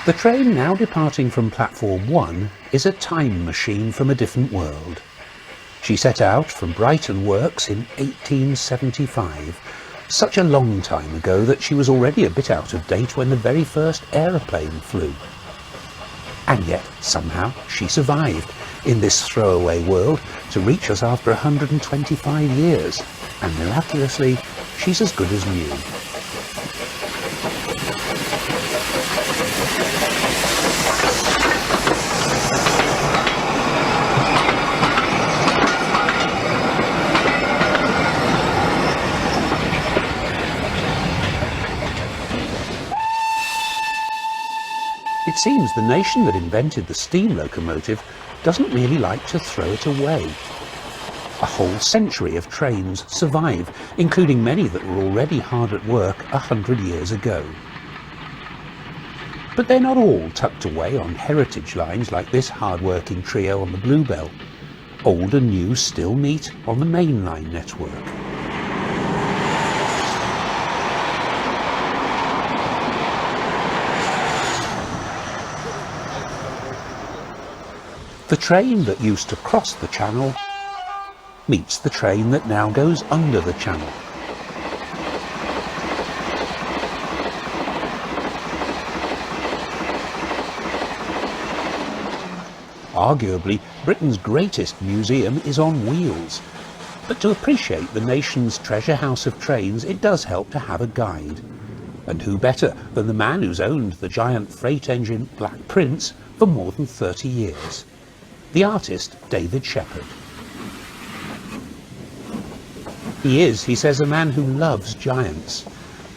The train now departing from platform 1 is a time machine from a different world. She set out from Brighton Works in 1875, such a long time ago that she was already a bit out of date when the very first aeroplane flew. And yet, somehow, she survived in this throwaway world to reach us after 125 years, and miraculously, she's as good as new. It seems the nation that invented the steam locomotive doesn't really like to throw it away. A whole century of trains survive, including many that were already hard at work 100 years ago. But they're not all tucked away on heritage lines like this hard-working trio on the Bluebell. Old and new still meet on the mainline network. The train that used to cross the channel meets the train that now goes under the channel. Arguably, Britain's greatest museum is on wheels. But to appreciate the nation's treasure house of trains, it does help to have a guide. And who better than the man who's owned the giant freight engine Black Prince for more than 30 years? The artist, David Shepherd. He is, he says, a man who loves giants,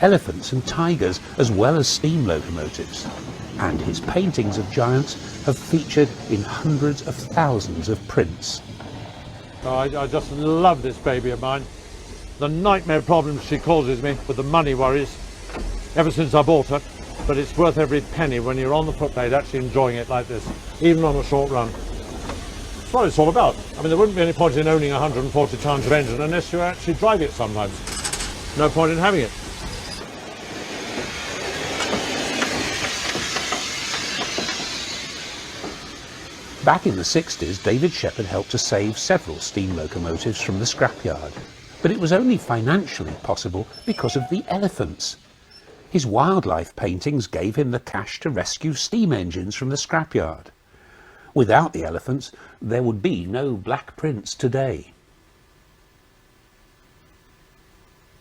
elephants and tigers, as well as steam locomotives. And his paintings of giants have featured in hundreds of thousands of prints. Oh, I just love this baby of mine. The nightmare problems she causes me with the money worries ever since I bought her. But it's worth every penny when you're on the footplate actually enjoying it like this, even on a short run. That's what it's all about. I mean, there wouldn't be any point in owning 140 tons of engine unless you actually drive it sometimes. No point in having it. Back in the 60s, David Shepherd helped to save several steam locomotives from the scrapyard. But it was only financially possible because of the elephants. His wildlife paintings gave him the cash to rescue steam engines from the scrapyard. Without the elephants, there would be no Black Prince today.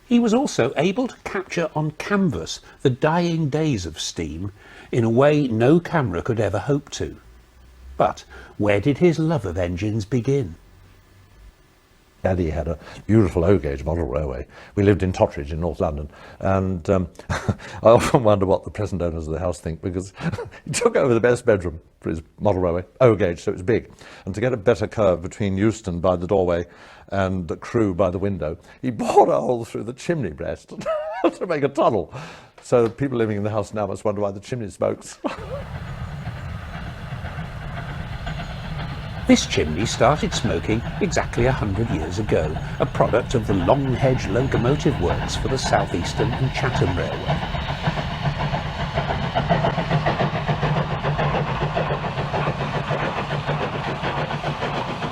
He was also able to capture on canvas the dying days of steam in a way no camera could ever hope to. But where did his love of engines begin? Daddy had a beautiful O-gauge model railway. We lived in Totteridge in North London, and I often wonder what the present owners of the house think, because he took over the best bedroom for his model railway, O-gauge, so it was big. And to get a better curve between Euston by the doorway and the Crewe by the window, he bored a hole through the chimney breast to make a tunnel. So people living in the house now must wonder why the chimney smokes. This chimney started smoking exactly 100 years ago, a product of the Longhedge locomotive works for the South Eastern and Chatham Railway.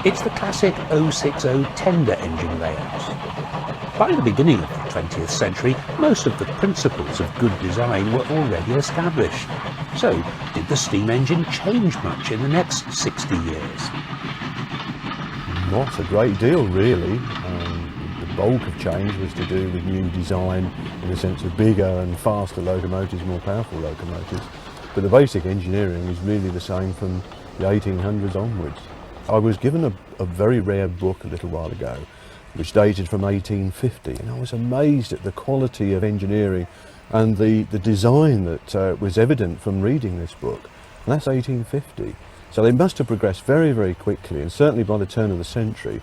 It's the classic 060 tender engine layout. By the beginning of the 20th century, most of the principles of good design were already established. So, did the steam engine change much in the next 60 years? Not a great deal, really. The bulk of change was to do with new design in the sense of bigger and faster locomotives, more powerful locomotives. But the basic engineering is really the same from the 1800s onwards. I was given a very rare book a little while ago, which dated from 1850, and I was amazed at the quality of engineering and the design that was evident from reading this book. And that's 1850. So they must have progressed very, very quickly, and certainly by the turn of the century.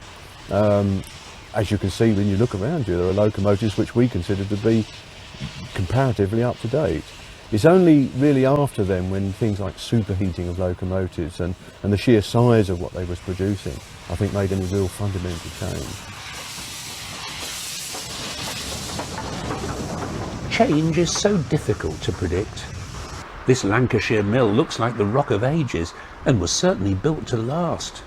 As you can see when you look around you, there are locomotives which we consider to be comparatively up to date. It's only really after then when things like superheating of locomotives and the sheer size of what they was producing, I think, made any real fundamental change. Change is so difficult to predict. This Lancashire mill looks like the Rock of Ages and was certainly built to last.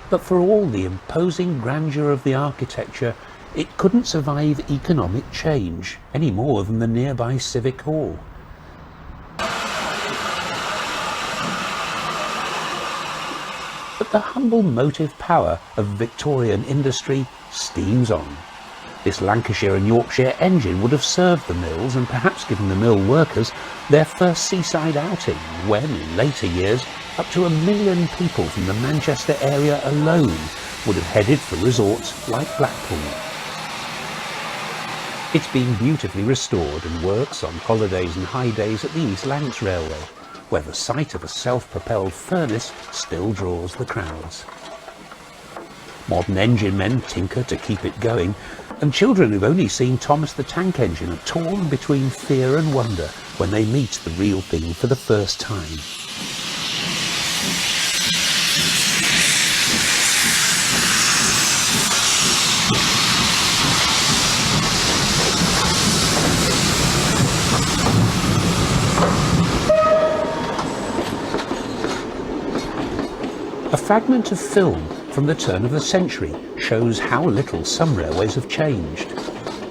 But for all the imposing grandeur of the architecture, it couldn't survive economic change any more than the nearby Civic Hall. But the humble motive power of Victorian industry steams on. This Lancashire and Yorkshire engine would have served the mills and perhaps given the mill workers their first seaside outing when, in later years, up to 1 million people from the Manchester area alone would have headed for resorts like Blackpool. It's been beautifully restored and works on holidays and high days at the East Lancs Railway, where the sight of a self-propelled furnace still draws the crowds. Modern engine men tinker to keep it going, and children who've only seen Thomas the Tank Engine are torn between fear and wonder when they meet the real thing for the first time. A fragment of film from the turn of the century shows how little some railways have changed.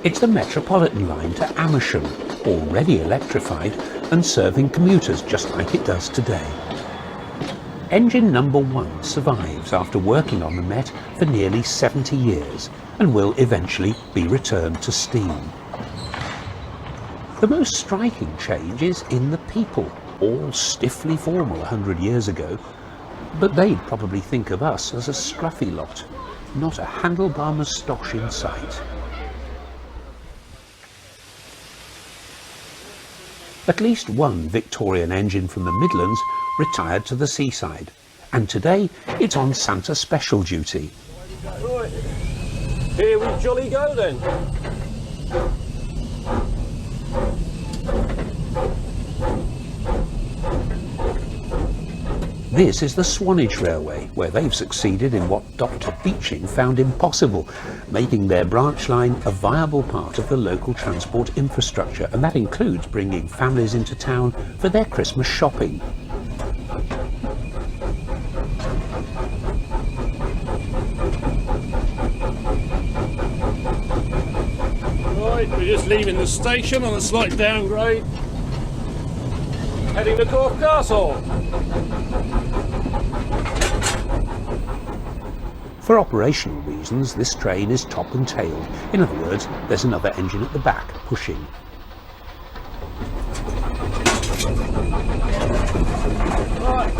It's the Metropolitan line to Amersham, already electrified and serving commuters just like it does today. Engine number 1 survives after working on the Met for nearly 70 years and will eventually be returned to steam. The most striking change is in the people, all stiffly formal 100 years ago, but they'd probably think of us as a scruffy lot, not a handlebar moustache in sight. At least one Victorian engine from the Midlands retired to the seaside, and today it's on Santa special duty. Right, here we jolly go then. This is the Swanage Railway, where they've succeeded in what Dr. Beeching found impossible, making their branch line a viable part of the local transport infrastructure, and that includes bringing families into town for their Christmas shopping. Right, we're just leaving the station on a slight downgrade, heading to Corfe Castle. For operational reasons, this train is top and tailed. In other words, there's another engine at the back pushing. Right,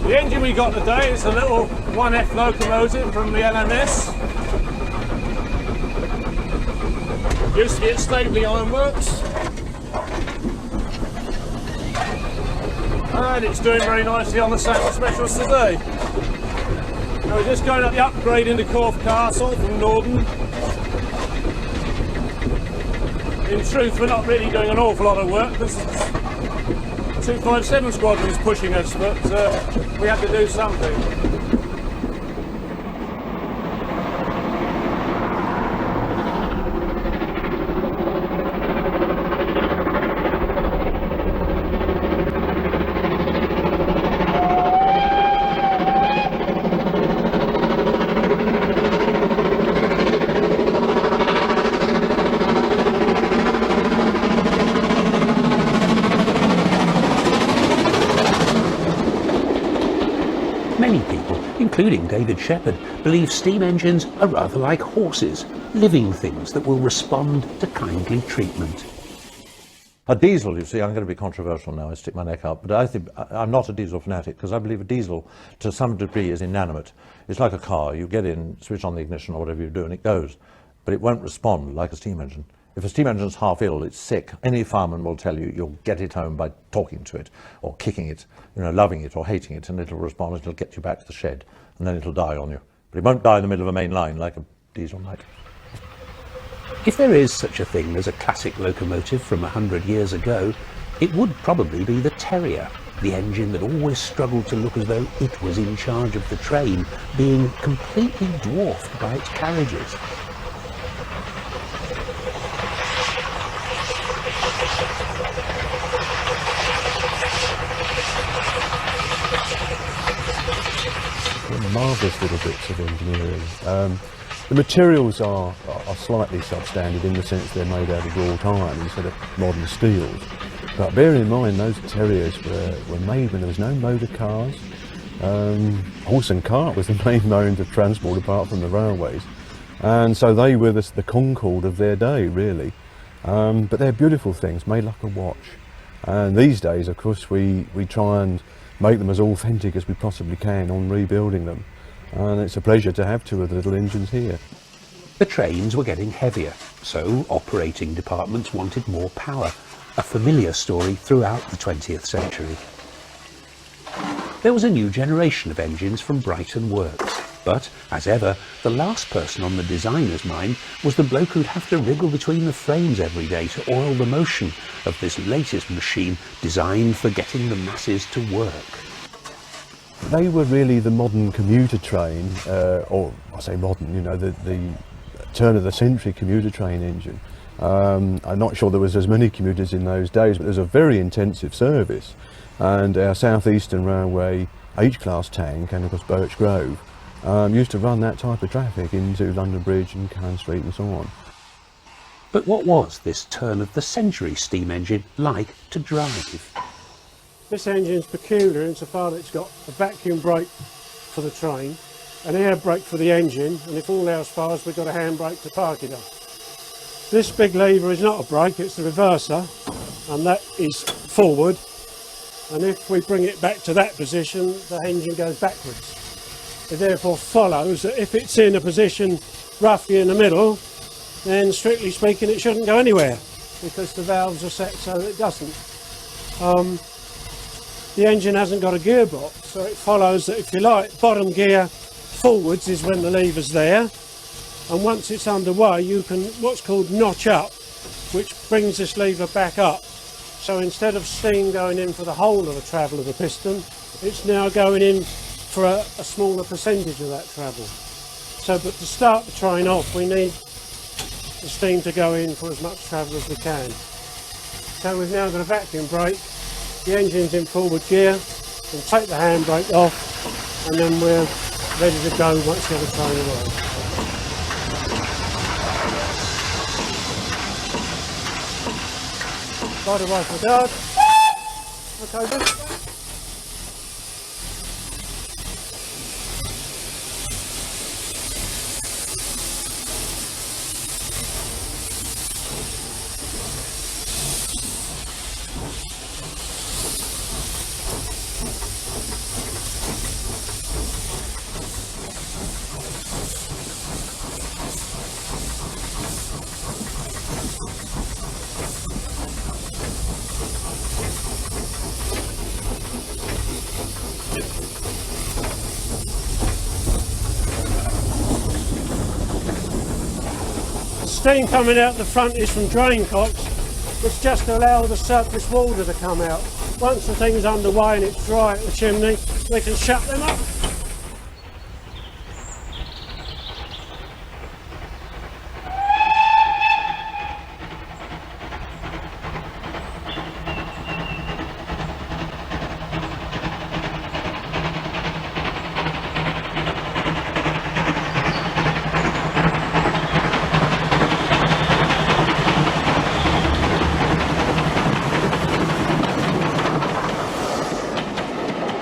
the engine we got today is a little 1F locomotive from the LMS. Used to be at Staveley Ironworks. And it's doing very nicely on the Santa Specials today. Now we're just going up the upgrade into Corfe Castle from Norden. In truth, we're not really doing an awful lot of work because 257 Squadron is pushing us, but we had to do something. Many people, including David Shepherd, believe steam engines are rather like horses, living things that will respond to kindly treatment. A diesel, you see, I'm going to be controversial now, I stick my neck out, but I'm not a diesel fanatic because I believe a diesel to some degree is inanimate. It's like a car, you get in, switch on the ignition or whatever you do and it goes, but it won't respond like a steam engine. If a steam engine's half ill, it's sick, any fireman will tell you you'll get it home by talking to it or kicking it, you know, loving it or hating it, and it'll respond, it'll get you back to the shed and then it'll die on you. But it won't die in the middle of a main line like a diesel might. If there is such a thing as a classic locomotive from 100 years ago, it would probably be the Terrier, the engine that always struggled to look as though it was in charge of the train, being completely dwarfed by its carriages. marvellous little bits of engineering. The materials are slightly substandard in the sense they're made out of wrought iron instead of modern steels. But bear in mind, those terriers were made when there was no motor cars. Horse and cart was the main mode of transport apart from the railways. And so they were the Concorde of their day, really. But they're beautiful things, made like a watch. And these days, of course, we try and make them as authentic as we possibly can on rebuilding them. And it's a pleasure to have two of the little engines here. The trains were getting heavier, so operating departments wanted more power, a familiar story throughout the 20th century. There was a new generation of engines from Brighton Works, but, as ever, the last person on the designer's mind was the bloke who'd have to wriggle between the frames every day to oil the motion of this latest machine designed for getting the masses to work. They were really the modern commuter train, or I say modern, you know, the turn of the century commuter train engine. I'm not sure there was as many commuters in those days, but there's a very intensive service. And our South Eastern Railway H-class tank, and of course Birch Grove, used to run that type of traffic into London Bridge and Cannon Street and so on. But what was this turn of the century steam engine like to drive? This engine's peculiar insofar that it's got a vacuum brake for the train, an air brake for the engine, and if all else fails, we've got a hand brake to park it on. This big lever is not a brake, it's the reverser, and that is forward. And if we bring it back to that position, the engine goes backwards. It therefore follows that if it's in a position roughly in the middle, then strictly speaking it shouldn't go anywhere, because the valves are set so that it doesn't. The engine hasn't got a gearbox, so it follows that, if you like, bottom gear forwards is when the lever's there, and once it's underway you can what's called notch up, which brings this lever back up. So instead of steam going in for the whole of the travel of the piston, it's now going in for a smaller percentage of that travel. So, but to start the train off, we need the steam to go in for as much travel as we can. So we've now got a vacuum brake, the engine's in forward gear, and take the handbrake off, and then we're ready to go once the other train arrives. Right away for guard. Okay, then. Steam coming out the front is from drain cocks, which just allow the surplus water to come out. Once the thing's underway and it's dry at the chimney, we can shut them up.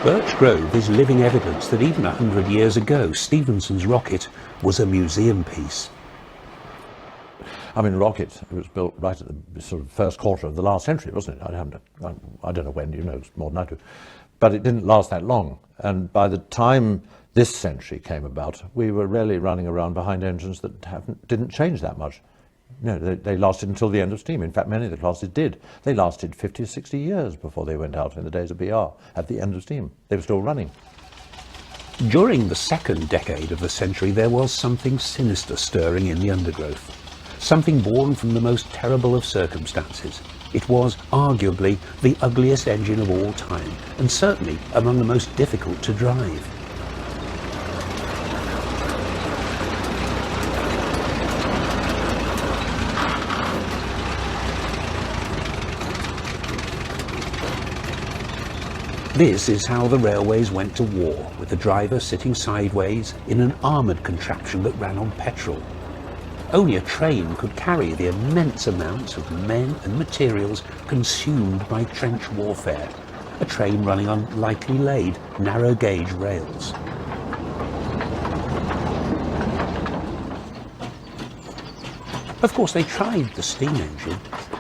Birch Grove is living evidence that even 100 years ago, Stephenson's rocket was a museum piece. I mean, rocket, it was built right at the sort of first quarter of the last century, wasn't it? I don't know when, you know more than I do. But it didn't last that long. And by the time this century came about, we were really running around behind engines that didn't change that much. No, they lasted until the end of steam. In fact, many of the classes did. They lasted 50 or 60 years before they went out in the days of BR at the end of steam. They were still running. During the second decade of the century, there was something sinister stirring in the undergrowth. Something born from the most terrible of circumstances. It was arguably the ugliest engine of all time, and certainly among the most difficult to drive. This is how the railways went to war, with the driver sitting sideways in an armoured contraption that ran on petrol. Only a train could carry the immense amounts of men and materials consumed by trench warfare, a train running on lightly laid, narrow-gauge rails. Of course, they tried the steam engine,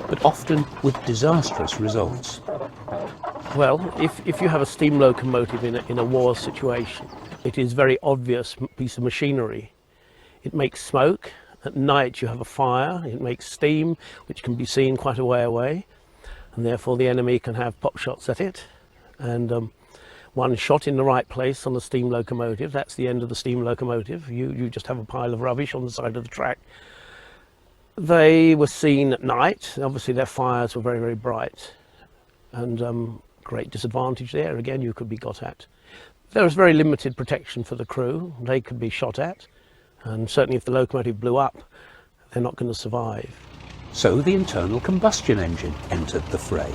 but often with disastrous results. Well, if you have a steam locomotive in a war situation, it is a very obvious piece of machinery. It makes smoke. At night you have a fire. It makes steam, which can be seen quite a way away, and therefore the enemy can have pot shots at it. And one shot in the right place on the steam locomotive, that's the end of the steam locomotive. You just have a pile of rubbish on the side of the track. They were seen at night. Obviously their fires were very, very bright, and great disadvantage there. Again, you could be got at. There was very limited protection for the crew. They could be shot at, and certainly if the locomotive blew up, they're not going to survive. So the internal combustion engine entered the fray.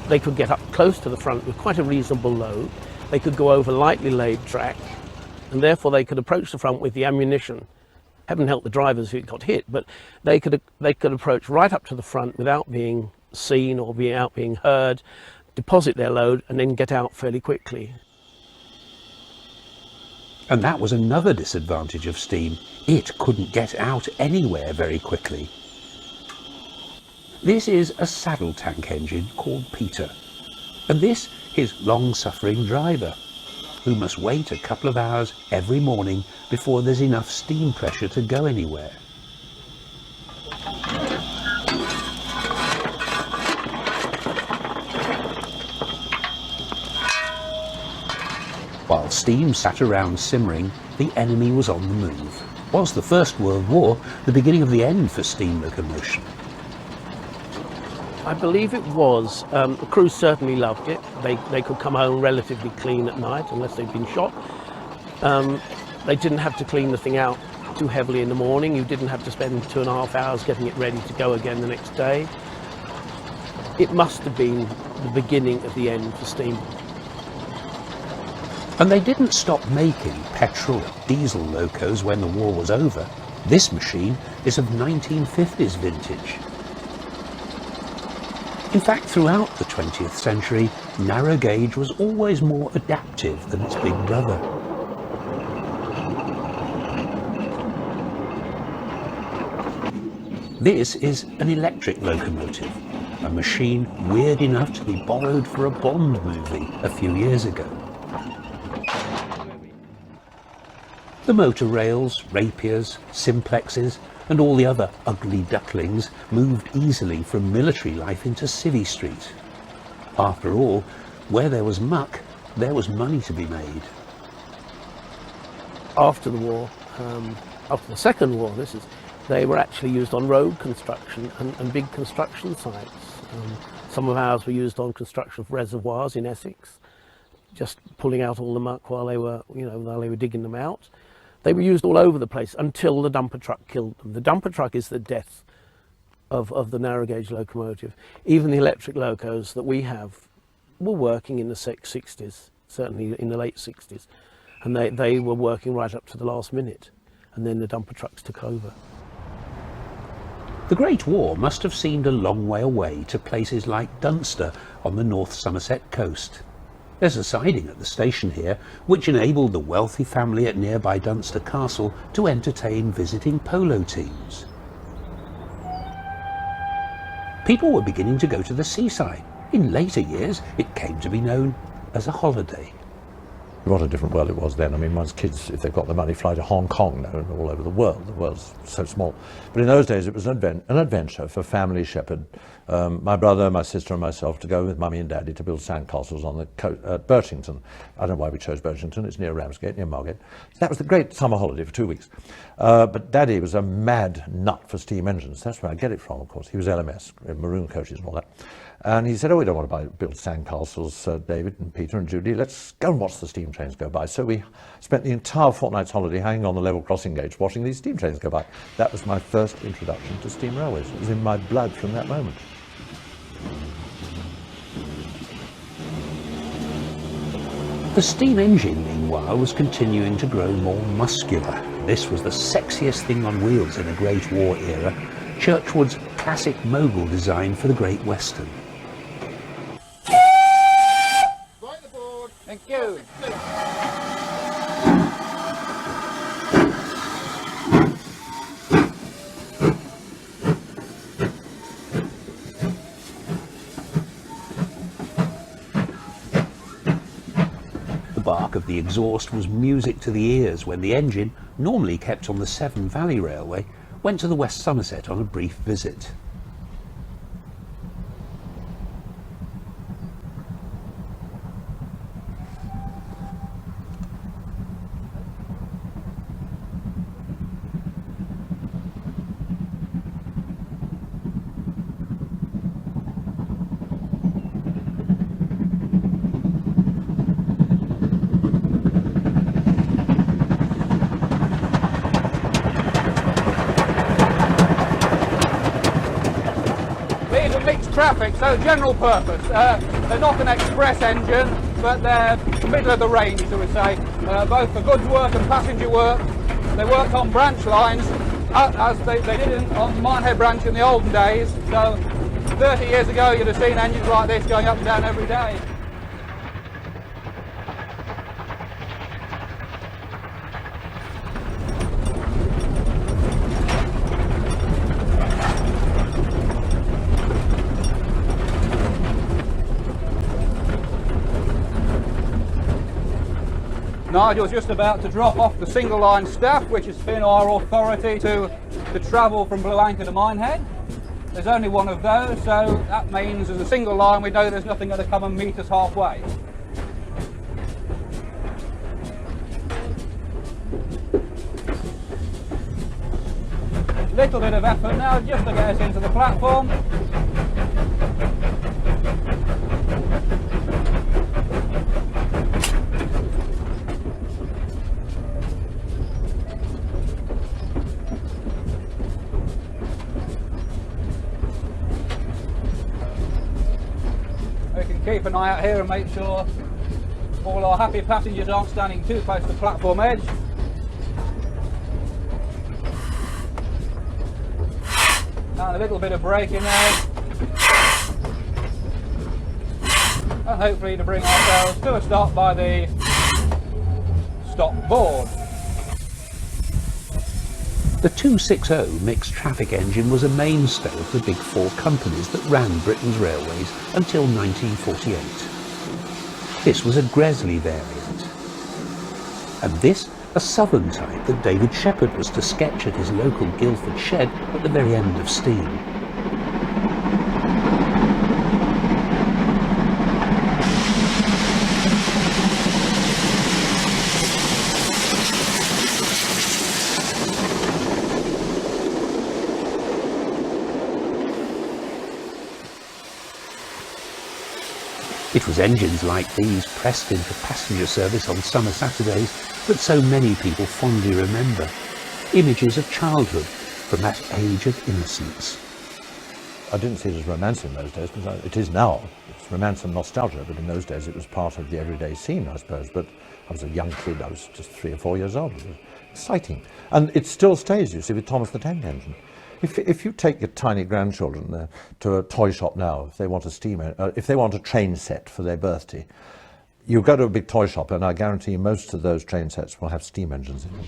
They could get up close to the front with quite a reasonable load. They could go over lightly laid track, and therefore they could approach the front with the ammunition. Heaven help the drivers who got hit, but they could approach right up to the front without being seen or without being heard, deposit their load, and then get out fairly quickly. And that was another disadvantage of steam. It couldn't get out anywhere very quickly. This is a saddle tank engine called Peter, and this his long-suffering driver, who must wait a couple of hours every morning before there's enough steam pressure to go anywhere. While steam sat around simmering, the enemy was on the move. Was the First World War the beginning of the end for steam locomotion? I believe it was. The crew certainly loved it. They could come home relatively clean at night unless they'd been shot. They didn't have to clean the thing out too heavily in the morning. You didn't have to spend 2.5 hours getting it ready to go again the next day. It must have been the beginning of the end for steam. And they didn't stop making petrol or diesel locos when the war was over. This machine is of 1950s vintage. In fact, throughout the 20th century, narrow gauge was always more adaptive than its big brother. This is an electric locomotive, a machine weird enough to be borrowed for a Bond movie a few years ago. The motor rails, rapiers, simplexes, and all the other ugly ducklings moved easily from military life into Civvy Street. After all, where there was muck, there was money to be made. After the war, after the Second War, they were actually used on road construction and big construction sites. Some of ours were used on construction of reservoirs in Essex, just pulling out all the muck while they were digging them out. They were used all over the place until the dumper truck killed them. The dumper truck is the death of the narrow gauge locomotive. Even the electric locos that we have were working in the 60s, certainly in the late 60s, and they were working right up to the last minute, and then the dumper trucks took over. The Great War must have seemed a long way away to places like Dunster on the North Somerset coast. There's a siding at the station here which enabled the wealthy family at nearby Dunster Castle to entertain visiting polo teams. People were beginning to go to the seaside. In later years, it came to be known as a holiday. What a different world it was then. I mean, one's kids, if they've got the money, fly to Hong Kong now and all over the world. The world's so small. But in those days, it was an adventure for family shepherd. My brother, my sister and myself to go with Mummy and Daddy to build sandcastles on the coast at Birchington. I don't know why we chose Birchington. It's near Ramsgate, near Margate. So that was the great summer holiday for 2 weeks. But Daddy was a mad nut for steam engines. That's where I get it from, of course. He was LMS, maroon coaches and all that. And he said, oh, we don't want to build sandcastles, David and Peter and Judy. Let's go and watch the steam trains go by. So we spent the entire fortnight's holiday hanging on the level crossing gauge, watching these steam trains go by. That was my first introduction to steam railways. It was in my blood from that moment. The steam engine, meanwhile, was continuing to grow more muscular. This was the sexiest thing on wheels in a Great War era, Churchward's classic mogul design for the Great Western. Thank you. The bark of the exhaust was music to the ears when the engine, normally kept on the Severn Valley Railway, went to the West Somerset on a brief visit. These are mixed traffic, so general purpose. They're not an express engine, but they're middle of the range, shall we say. Both for goods work and passenger work. They work on branch lines, as they did on the Minehead branch in the olden days. So 30 years ago, you'd have seen engines like this going up and down every day. Nigel's just about to drop off the single line staff, which has been our authority to travel from Blue Anchor to Minehead. There's only one of those, so that means as a single line we know there's nothing going to come and meet us halfway. Little bit of effort now just to get us into the platform. Keep an eye out here and make sure all our happy passengers aren't standing too close to the platform edge. And a little bit of braking there. And hopefully to bring ourselves to a stop by the stop board. The 260 mixed traffic engine was a mainstay of the big four companies that ran Britain's railways until 1948. This was a Gresley variant. And this, a southern type that David Shepherd was to sketch at his local Guildford shed at the very end of steam. It was engines like these pressed into passenger service on summer Saturdays that so many people fondly remember. Images of childhood from that age of innocence. I didn't see it as romance in those days, because it is now. It's romance and nostalgia, but in those days it was part of the everyday scene, I suppose. But I was a young kid, I was just 3 or 4 years old. It was exciting. And it still stays, you see, with Thomas the Tank Engine. If you take your tiny grandchildren to a toy shop now, if they want if they want a train set for their birthday, you go to a big toy shop and I guarantee you most of those train sets will have steam engines in them.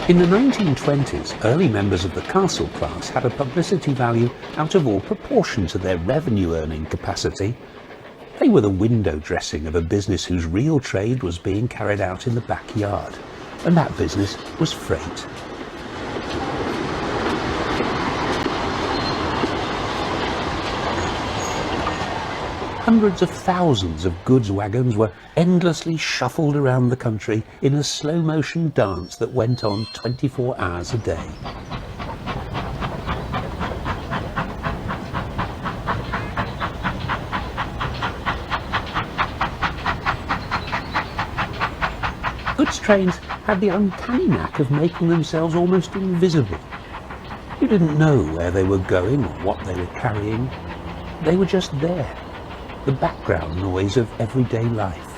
In the 1920s, early members of the castle class had a publicity value out of all proportion to their revenue-earning capacity. They were the window dressing of a business whose real trade was being carried out in the backyard, and that business was freight. Hundreds of thousands of goods wagons were endlessly shuffled around the country in a slow-motion dance that went on 24 hours a day. trains had the uncanny knack of making themselves almost invisible. You didn't know where they were going or what they were carrying. They were just there, the background noise of everyday life.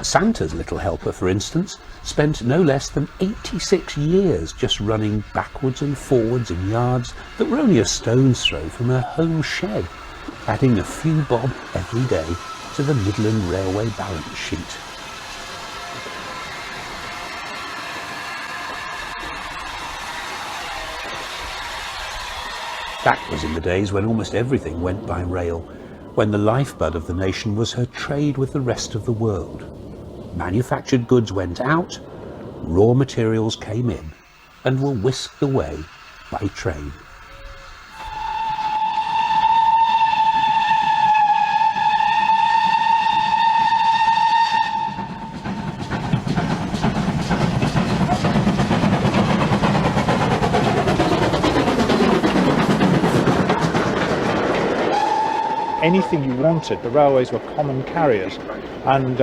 Santa's little helper, for instance, spent no less than 86 years just running backwards and forwards in yards that were only a stone's throw from her home shed, adding a few bob every day to the Midland Railway balance sheet. That was in the days when almost everything went by rail, when the lifeblood of the nation was her trade with the rest of the world. Manufactured goods went out, raw materials came in, and were whisked away by train. Anything you wanted, the railways were common carriers, and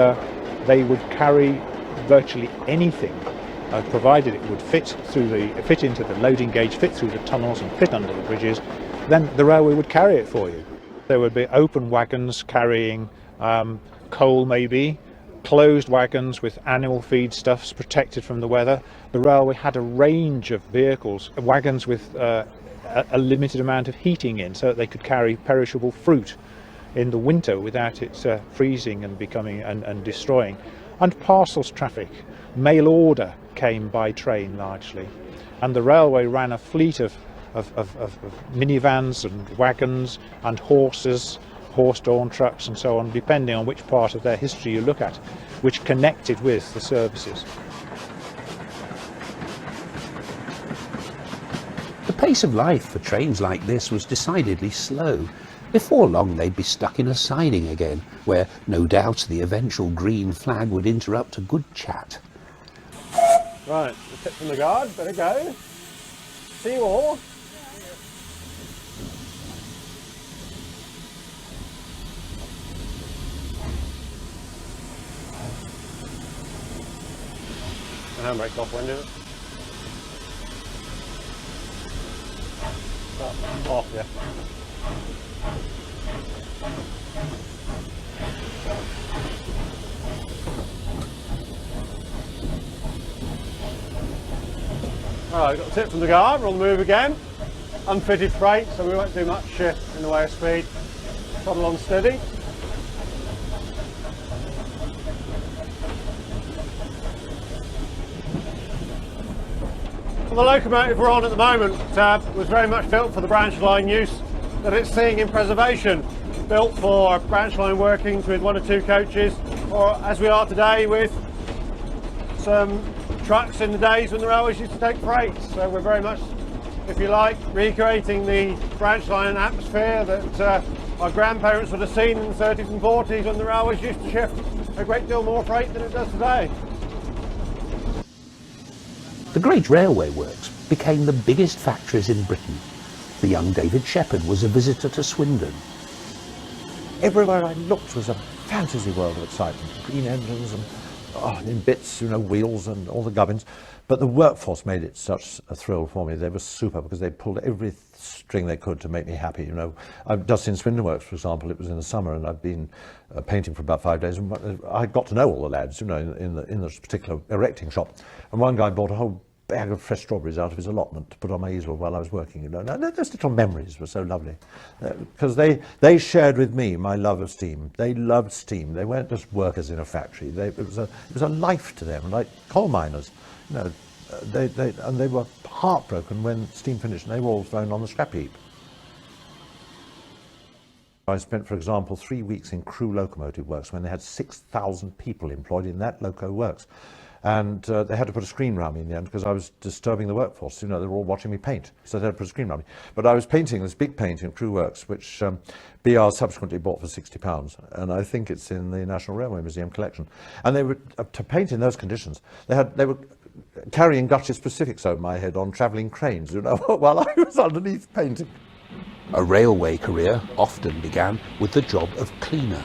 they would carry virtually anything, provided it would fit into the loading gauge, fit through the tunnels and fit under the bridges. Then the railway would carry it for you. There would be open wagons carrying coal, maybe, closed wagons with animal feedstuffs protected from the weather. The railway had a range of vehicles, wagons with a limited amount of heating in, so that they could carry perishable fruit in the winter without it freezing and becoming and destroying. And parcels traffic, mail order came by train largely, and the railway ran a fleet of minivans and wagons and horse-drawn trucks and so on, depending on which part of their history you look at, which connected with the services. The pace of life for trains like this was decidedly slow. Before long they'd be stuck in a siding again, where no doubt the eventual green flag would interrupt a good chat. Right, the tip from the guard, better go. See you all. The handbrake's off, when did it? Off, yeah. Alright, got a tip from the guard, we're on the move again. Unfitted freight, so we won't do much in the way of speed. Trot along steady. The locomotive we're on at the moment was very much built for the branch line use that it's seeing in preservation. Built for branch line workings with 1 or 2 coaches, or as we are today with some trucks in the days when the railways used to take freight. So we're very much, if you like, recreating the branch line atmosphere that our grandparents would have seen in the 30s and 40s when the railways used to shift a great deal more freight than it does today. The great railway works became the biggest factories in Britain. The young David Shepherd was a visitor to Swindon. Everywhere I looked was a fantasy world of excitement. Green engines and in bits, wheels and all the gubbins. But the workforce made it such a thrill for me. They were super because they pulled every string they could to make me happy. I've just in Swindon Works, for example, it was in the summer, and I'd been painting for about 5 days. And I got to know all the lads, in this particular erecting shop. And one guy bought a whole bag of fresh strawberries out of his allotment to put on my easel while I was working. Now, those little memories were so lovely because they shared with me my love of steam. They loved steam. They weren't just workers in a factory. It was a life to them, like coal miners. They were heartbroken when steam finished, and they were all thrown on the scrap heap. I spent, for example, 3 weeks in Crewe Locomotive Works when they had 6,000 people employed in that loco works. And they had to put a screen around me in the end because I was disturbing the workforce. They were all watching me paint, so they had to put a screen around me. But I was painting this big painting at Crewe Works, which BR subsequently bought for £60, and I think it's in the National Railway Museum collection. And they were to paint in those conditions. They were carrying Dutchess Pacifics over my head on travelling cranes, while I was underneath painting. A railway career often began with the job of cleaner.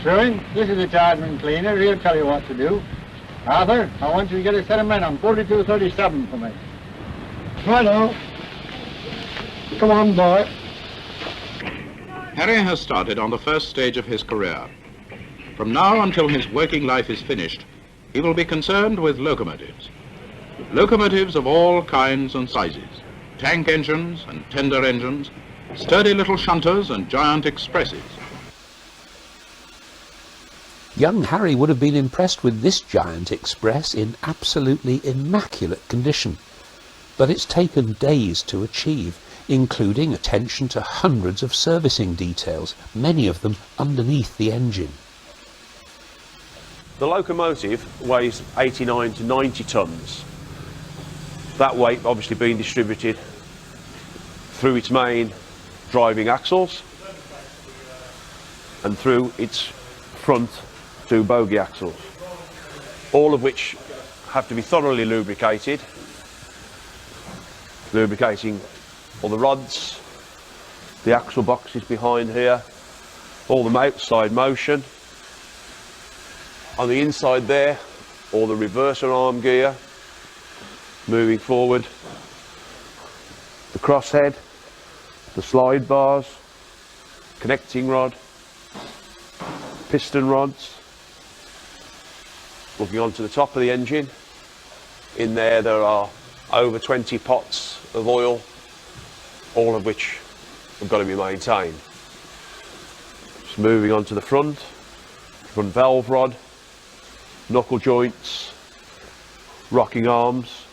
Truant, this is the chargeman cleaner. He'll tell you what to do. Arthur, I want you to get a set of men on 4237 for me. Righto. Come on, boy. Harry has started on the first stage of his career. From now until his working life is finished, he will be concerned with locomotives. Locomotives of all kinds and sizes, tank engines and tender engines, sturdy little shunters and giant expresses. Young Harry would have been impressed with this giant express in absolutely immaculate condition. But it's taken days to achieve, including attention to hundreds of servicing details, many of them underneath the engine. The locomotive weighs 89 to 90 tonnes. That weight obviously being distributed through its main driving axles and through its front two bogie axles, all of which have to be thoroughly lubricated, lubricating all the rods, the axle boxes behind here, all the outside motion. On the inside there, all the reverser arm gear, moving forward, the crosshead, the slide bars, connecting rod, piston rods. Looking onto the top of the engine, in there are over 20 pots of oil, all of which have got to be maintained. Just moving on to the front valve rod, knuckle joints, rocking arms,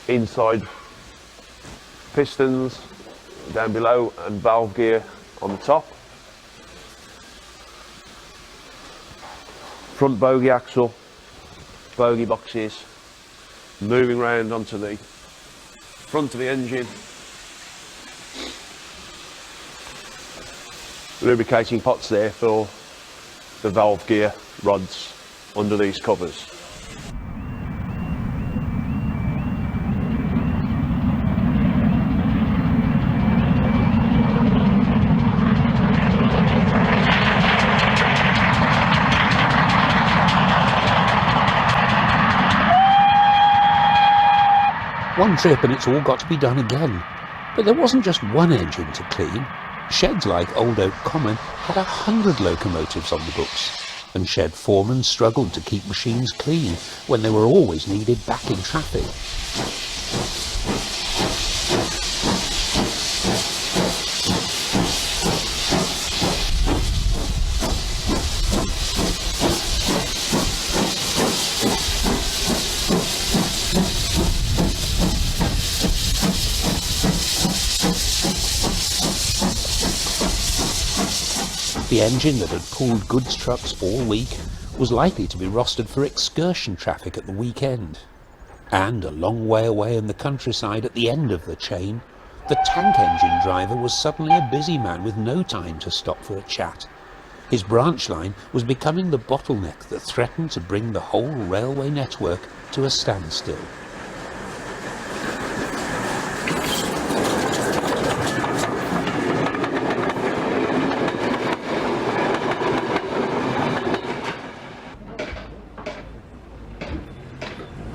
inside pistons down below and valve gear on the top. Front bogie axle, bogie boxes, moving round onto the front of the engine, lubricating pots there for the valve gear rods under these covers. One trip and it's all got to be done again. But there wasn't just one engine to clean. Sheds like Old Oak Common had 100 locomotives on the books, and shed foremen struggled to keep machines clean when they were always needed back in traffic. The engine that had pulled goods trucks all week was likely to be rostered for excursion traffic at the weekend. And a long way away in the countryside at the end of the chain, the tank engine driver was suddenly a busy man with no time to stop for a chat. His branch line was becoming the bottleneck that threatened to bring the whole railway network to a standstill.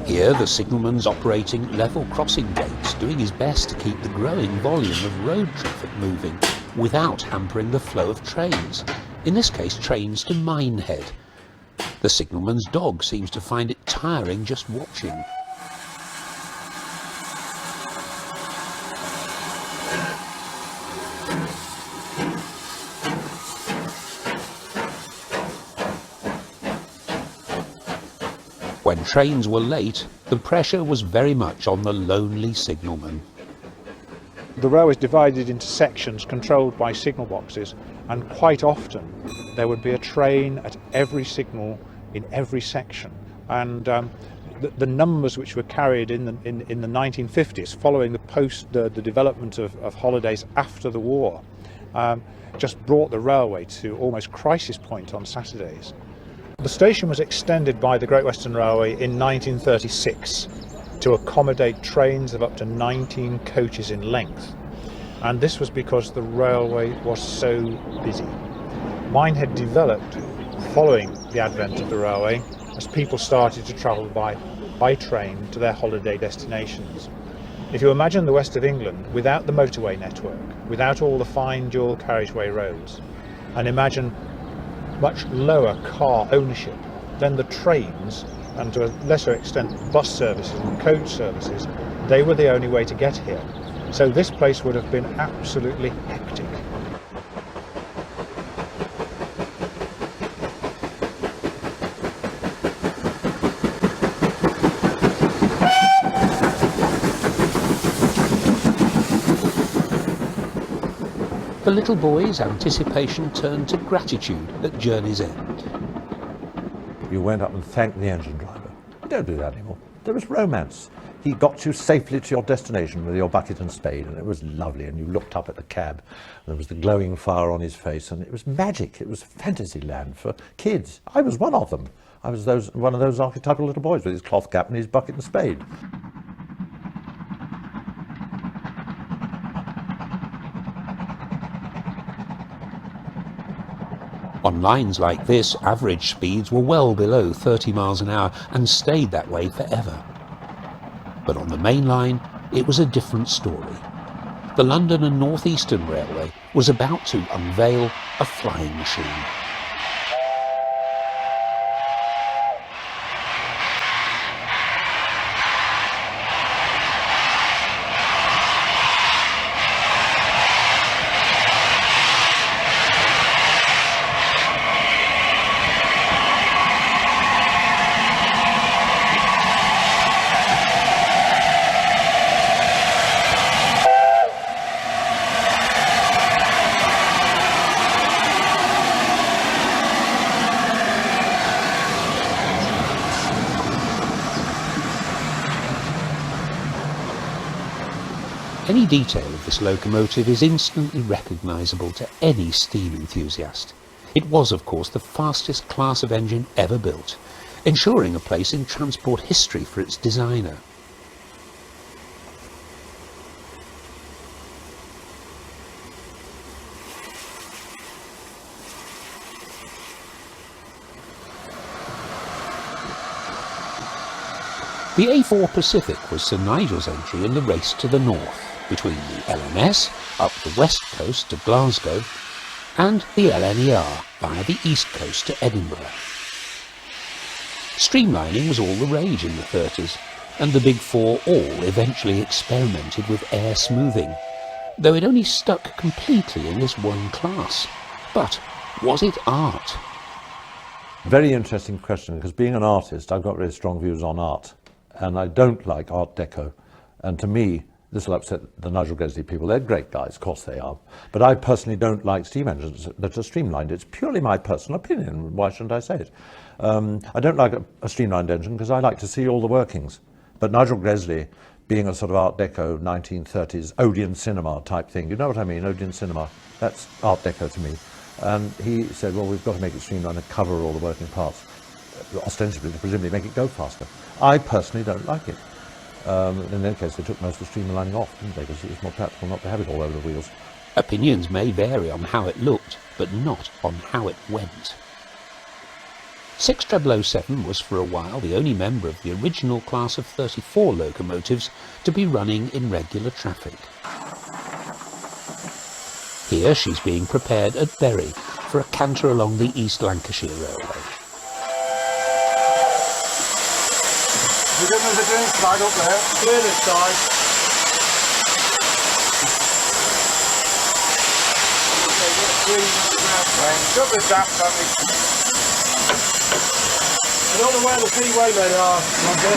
Here the signalman's operating level crossing gates, doing his best to keep the growing volume of road traffic moving without hampering the flow of trains, in this case trains to Minehead. The signalman's dog seems to find it tiring just watching. When trains were late, the pressure was very much on the lonely signalman. The railway is divided into sections controlled by signal boxes, and quite often there would be a train at every signal in every section. And the numbers which were carried in the 1950s, following the development of holidays after the war, just brought the railway to almost crisis point on Saturdays. The station was extended by the Great Western Railway in 1936 to accommodate trains of up to 19 coaches in length. and this was because the railway was so busy. Mine had developed following the advent of the railway as people started to travel by train to their holiday destinations. If you imagine the west of England without the motorway network, without all the fine dual carriageway roads, and imagine much lower car ownership, then the trains, and to a lesser extent bus services and coach services, they were the only way to get here. So this place would have been absolutely hectic. The little boy's anticipation turned to gratitude at journey's end. You went up and thanked the engine driver. You don't do that anymore. There was romance. He got you safely to your destination with your bucket and spade, and it was lovely, and you looked up at the cab, and there was the glowing fire on his face, and it was magic. It was fantasy land for kids. I was one of them. I was one of those archetypal little boys with his cloth cap and his bucket and spade. On lines like this, average speeds were well below 30 miles an hour and stayed that way forever. But on the main line, it was a different story. The London and North Eastern Railway was about to unveil a flying machine. Any detail of this locomotive is instantly recognisable to any steam enthusiast. It was, of course, the fastest class of engine ever built, ensuring a place in transport history for its designer. The A4 Pacific was Sir Nigel's entry in the race to the north, between the LNS up the west coast to Glasgow and the LNER via the east coast to Edinburgh. Streamlining was all the rage in the 30s, and the Big Four all eventually experimented with air smoothing, though it only stuck completely in this one class. But was it art? Very interesting question, because being an artist, I've got really strong views on art, and I don't like Art Deco, and to me, this will upset the Nigel Gresley people. They're great guys, of course they are. But I personally don't like steam engines that are streamlined. It's purely my personal opinion. Why shouldn't I say it? I don't like a streamlined engine because I like to see all the workings. But Nigel Gresley, being a sort of Art Deco 1930s Odeon cinema type thing, you know what I mean, Odeon cinema, that's Art Deco to me. And he said, well, we've got to make it streamlined and cover all the working parts, ostensibly to presumably make it go faster. I personally don't like it. In their case, they took most of the streamlining off, didn't they? Because it was more practical not to have it all over the wheels. Opinions may vary on how it looked, but not on how it went. 6007 was for a while the only member of the original class of 34 locomotives to be running in regular traffic. Here she's being prepared at Bury for a canter along the East Lancashire Railway. You give us a drink, slide up there. Clear this side. Shut the tap, Tommy. I don't know where the P-way men are, Roger.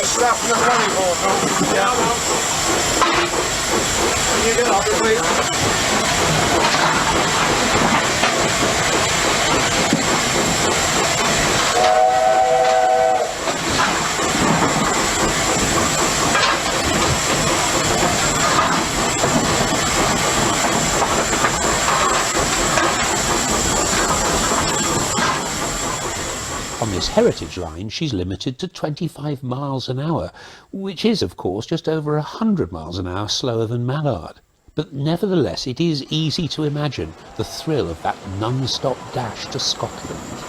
Staff in the running hall, Yeah, well. Can you get up, please? heritage line she's limited to 25 miles an hour, which is of course just over 100 miles an hour slower than Mallard. But nevertheless it is easy to imagine the thrill of that non-stop dash to Scotland.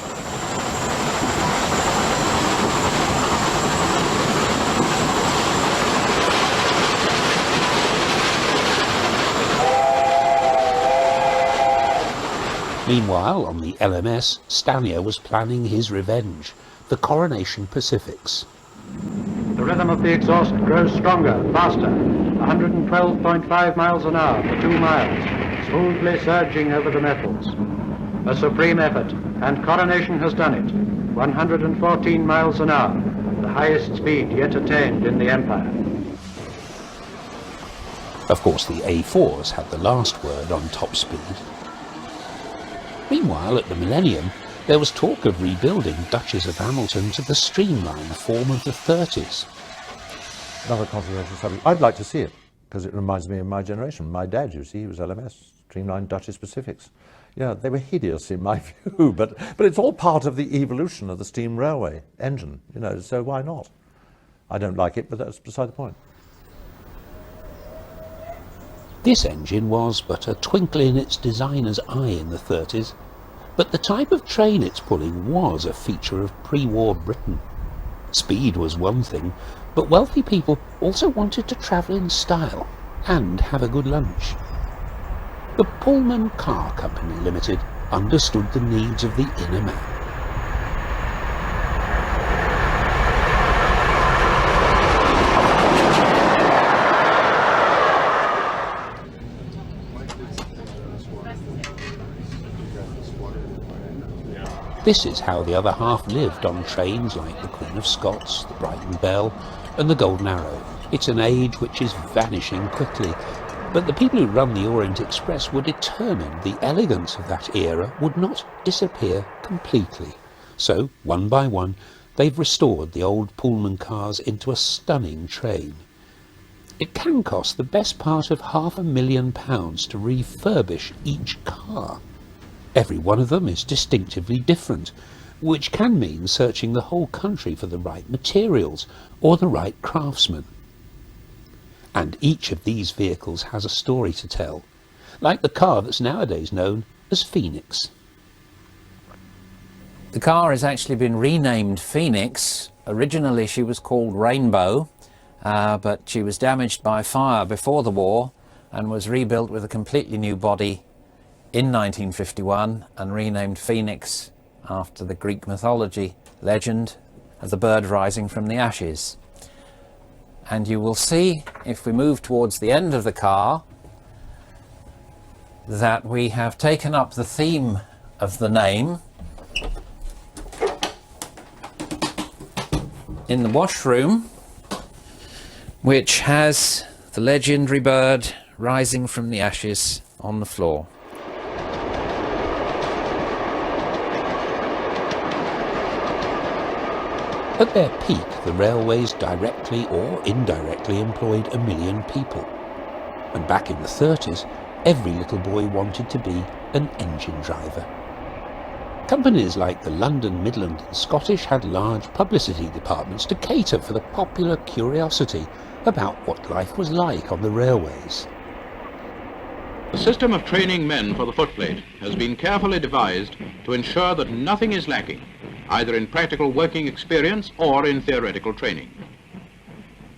Meanwhile, on the LMS, Stanier was planning his revenge, the Coronation Pacifics. The rhythm of the exhaust grows stronger, faster, 112.5 miles an hour for 2 miles, smoothly surging over the metals. A supreme effort, and Coronation has done it, 114 miles an hour, the highest speed yet attained in the Empire. Of course, the A4s had the last word on top speed. Meanwhile, at the Millennium, there was talk of rebuilding Duchess of Hamilton to the streamlined form of the 30s. Another controversial subject. I'd like to see it, because it reminds me of my generation. My dad, you see, he was LMS, streamlined Duchess Pacifics. Yeah, they were hideous in my view, but it's all part of the evolution of the steam railway engine, you know, so why not? I don't like it, but that's beside the point. This engine was but a twinkle in its designer's eye in the 30s, but the type of train it's pulling was a feature of pre-war Britain. Speed was one thing, but wealthy people also wanted to travel in style and have a good lunch. The Pullman Car Company Limited understood the needs of the inner man. This is how the other half lived on trains like the Queen of Scots, the Brighton Belle and the Golden Arrow. It's an age which is vanishing quickly, but the people who run the Orient Express were determined the elegance of that era would not disappear completely. So, one by one, they've restored the old Pullman cars into a stunning train. It can cost the best part of £500,000 to refurbish each car. Every one of them is distinctively different, which can mean searching the whole country for the right materials or the right craftsman. And each of these vehicles has a story to tell, like the car that's nowadays known as Phoenix. The car has actually been renamed Phoenix. Originally she was called Rainbow, but she was damaged by fire before the war and was rebuilt with a completely new body in 1951 and renamed Phoenix after the Greek mythology legend of the bird rising from the ashes. And you will see, if we move towards the end of the car, that we have taken up the theme of the name in the washroom, which has the legendary bird rising from the ashes on the floor. At their peak, the railways directly or indirectly employed 1 million people. And back in the 30s, every little boy wanted to be an engine driver. Companies like the London, Midland and Scottish had large publicity departments to cater for the popular curiosity about what life was like on the railways. The system of training men for the footplate has been carefully devised to ensure that nothing is lacking, either in practical working experience or in theoretical training.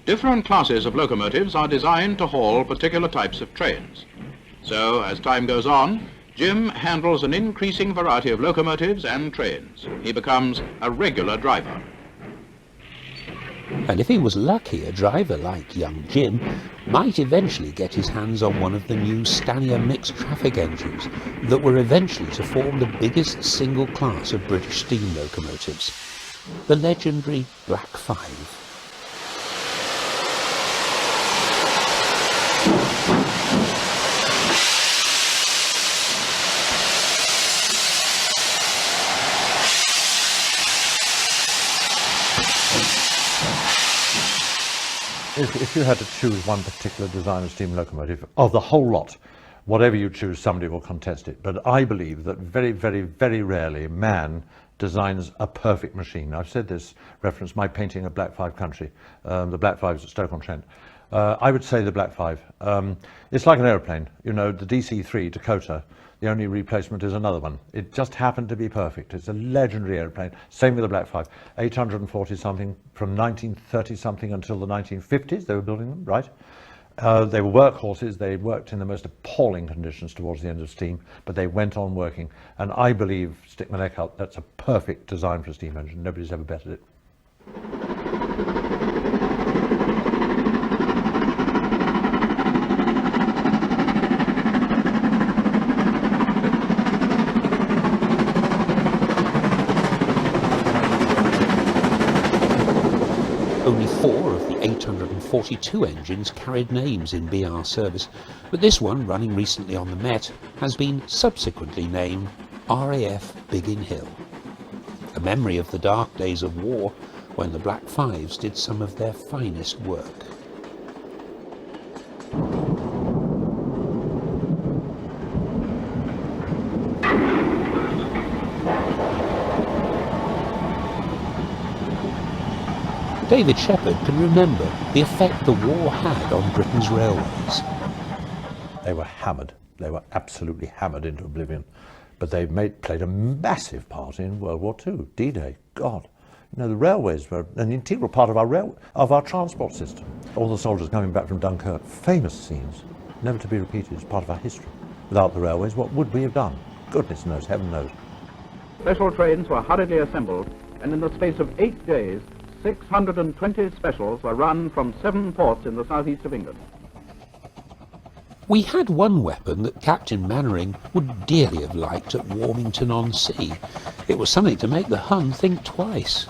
Different classes of locomotives are designed to haul particular types of trains. So, as time goes on, Jim handles an increasing variety of locomotives and trains. He becomes a regular driver. And if he was lucky, a driver like young Jim might eventually get his hands on one of the new Stanier mixed traffic engines that were eventually to form the biggest single class of British steam locomotives, the legendary Black 5. If you had to choose one particular design of steam locomotive, of the whole lot, whatever you choose, somebody will contest it. But I believe that very, very, very rarely man designs a perfect machine. I've said this, reference my painting of Black 5 country, the Black 5s at Stoke-on-Trent. I would say the Black 5. It's like an aeroplane, you know, the DC-3 Dakota, the only replacement is another one. It just happened to be perfect. It's a legendary aeroplane. Same with the Black 5. 840 something from 1930 something until the 1950s they were building them, right? They were workhorses. They worked in the most appalling conditions towards the end of steam, but they went on working. And I believe, stick my neck out, that's a perfect design for a steam engine. Nobody's ever bettered it. Only 4 of the 842 engines carried names in BR service, but this one, running recently on the Met, has been subsequently named RAF Biggin Hill. A memory of the dark days of war when the Black 5s did some of their finest work. David Shepherd can remember the effect the war had on Britain's railways. They were hammered. They were absolutely hammered into oblivion. But they played a massive part in World War II, D-Day. God, you know, the railways were an integral part of our transport system. All the soldiers coming back from Dunkirk, famous scenes, never to be repeated, as part of our history. Without the railways, what would we have done? Goodness knows, heaven knows. Special trains were hurriedly assembled, and in the space of 8 days, 620 specials were run from 7 ports in the southeast of England. We had one weapon that Captain Mannering would dearly have liked at Warmington-on-Sea. It was something to make the Hun think twice.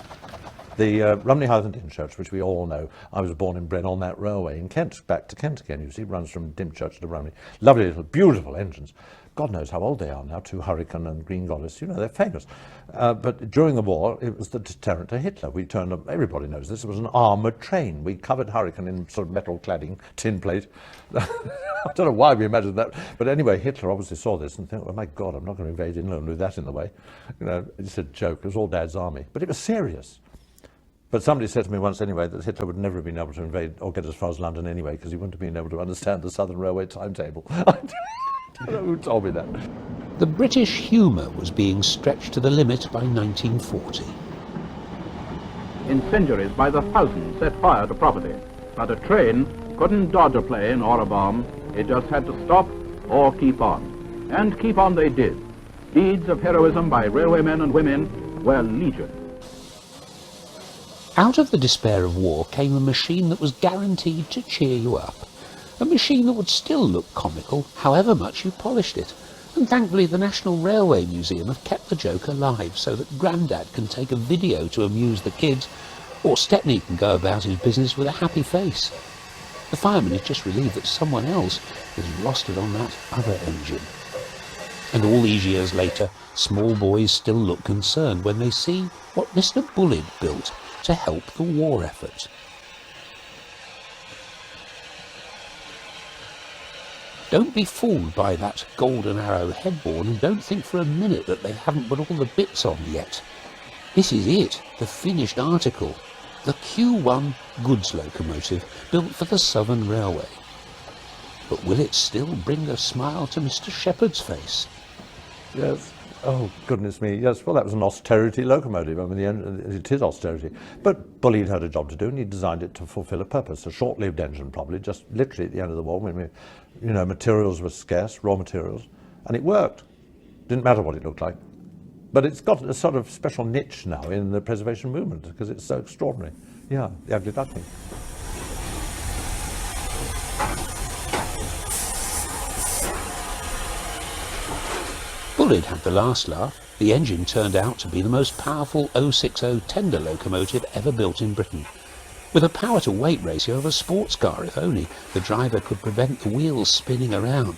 The Rumney Hythe and Dymchurch, which we all know, I was born and bred on that railway in Kent, back to Kent again, you see, it runs from Dymchurch to Rumney. Lovely little, beautiful engines. God knows how old they are now, 2 Hurricane and Green Goddess, you know, they're famous. But during the war, it was the deterrent to Hitler. We turned up, everybody knows this, it was an armoured train. We covered Hurricane in sort of metal cladding, tin plate. I don't know why we imagined that, but anyway, Hitler obviously saw this and thought, oh my God, I'm not going to invade England with that in the way. You know, it's a joke, it was all Dad's army. But it was serious. But somebody said to me once anyway that Hitler would never have been able to invade or get as far as London anyway, because he wouldn't have been able to understand the Southern Railway timetable. I don't know who told me that. The British humour was being stretched to the limit by 1940. Incendiaries by the thousands set fire to property, but a train couldn't dodge a plane or a bomb. It just had to stop or keep on. And keep on they did. Deeds of heroism by railwaymen and women were legion. Out of the despair of war came a machine that was guaranteed to cheer you up. A machine that would still look comical, however much you polished it. And thankfully the National Railway Museum have kept the joke alive so that Grandad can take a video to amuse the kids, or Stepney can go about his business with a happy face. The fireman is just relieved that someone else has lost it on that other engine. And all these years later, small boys still look concerned when they see what Mr. Bullard built to help the war effort. Don't be fooled by that golden arrow headboard and don't think for a minute that they haven't put all the bits on yet. This is it, the finished article. The Q1 goods locomotive built for the Southern Railway. But will it still bring a smile to Mr. Shepherd's face? Yes. Oh, goodness me. Yes, well, that was an austerity locomotive. I mean, it is austerity. But Bullied had a job to do, and he designed it to fulfill a purpose. A short-lived engine, probably, just literally at the end of the war, when materials were scarce, raw materials, and it worked. Didn't matter what it looked like. But it's got a sort of special niche now in the preservation movement, because it's so extraordinary. Yeah, the ugly duckling. Bullard had the last laugh. The engine turned out to be the most powerful 060 tender locomotive ever built in Britain. With a power-to-weight ratio of a sports car, if only the driver could prevent the wheels spinning around.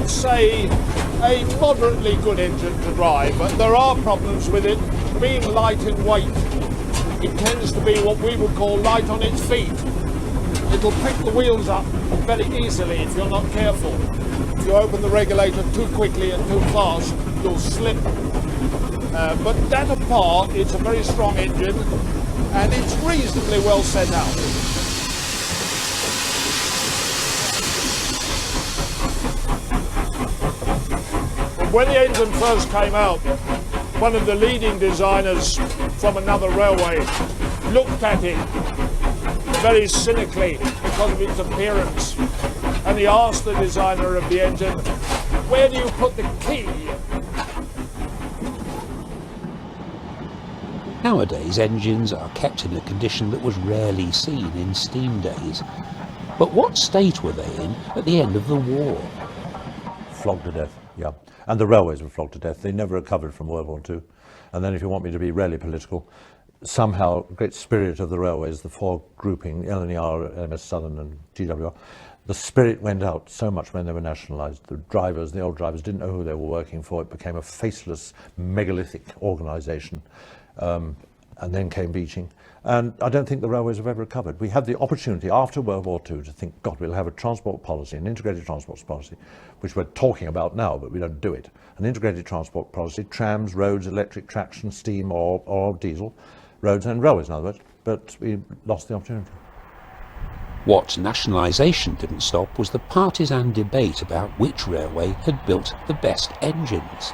would say, a moderately good engine to drive, but there are problems with it being light in weight. It tends to be what we would call light on its feet. It'll pick the wheels up very easily if you're not careful. If you open the regulator too quickly and too fast, you'll slip. But that apart, it's a very strong engine and it's reasonably well set out. When the engine first came out, one of the leading designers from another railway looked at it very cynically because of its appearance, and he asked the designer of the engine, "Where do you put the key?" Nowadays, engines are kept in a condition that was rarely seen in steam days. But what state were they in at the end of the war? Flogged to death, yeah. And the railways were flogged to death. They never recovered from World War II. And then, if you want me to be really political, somehow the great spirit of the railways, the four grouping, LNER, LMS Southern and GWR, the spirit went out so much when they were nationalised. The drivers, the old drivers, didn't know who they were working for. It became a faceless, megalithic organisation. And then came Beeching. And I don't think the railways have ever recovered. We had the opportunity after World War II to think, God, we'll have a transport policy, an integrated transport policy, which we're talking about now, but we don't do it. An integrated transport policy, trams, roads, electric traction, steam or diesel, roads and railways in other words, but we lost the opportunity. What nationalisation didn't stop was the partisan debate about which railway had built the best engines.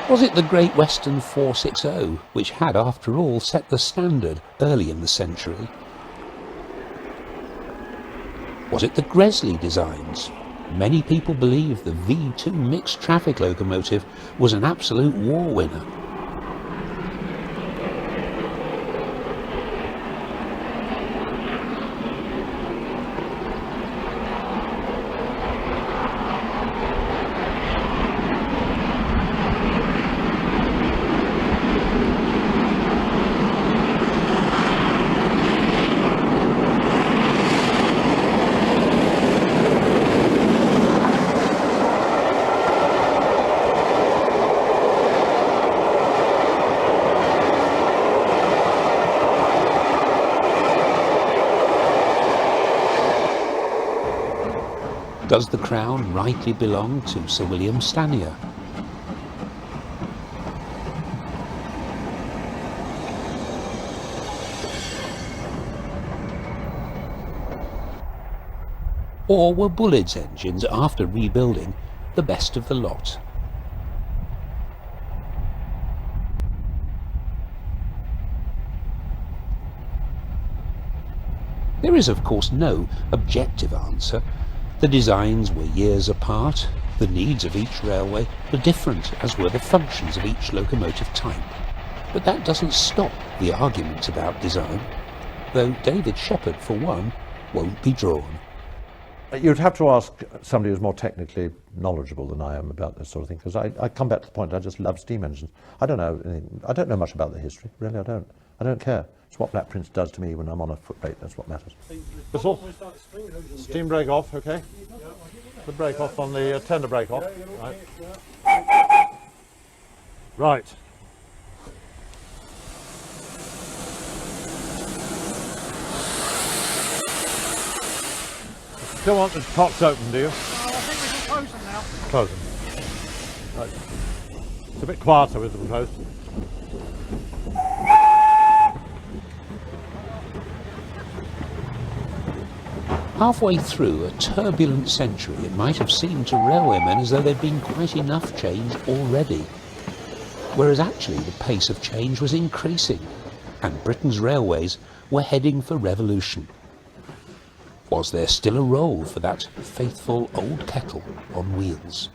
Was it the Great Western 460, which had, after all, set the standard early in the century? Was it the Gresley designs? Many people believe the V2 mixed traffic locomotive was an absolute war winner. Does the crown rightly belong to Sir William Stanier? Or were Bulleid's engines, after rebuilding, the best of the lot? There is, of course, no objective answer. The designs were years apart, the needs of each railway were different, as were the functions of each locomotive type. But that doesn't stop the argument about design, though David Shepherd, for one, won't be drawn. You'd have to ask somebody who's more technically knowledgeable than I am about this sort of thing, because I come back to the point, I just love steam engines. I don't know much about the history, really I don't. I don't care. It's what Black Prince does to me when I'm on a footbrake, that's what matters. Whistle. Steam brake off, okay. The brake off on the tender brake off. Right. Right. Still want the tops open, do you? I think we can close them now. Close them. Right. It's a bit quieter with them closed. Halfway through a turbulent century, it might have seemed to railwaymen as though there'd been quite enough change already. Whereas actually the pace of change was increasing, and Britain's railways were heading for revolution. Was there still a role for that faithful old kettle on wheels?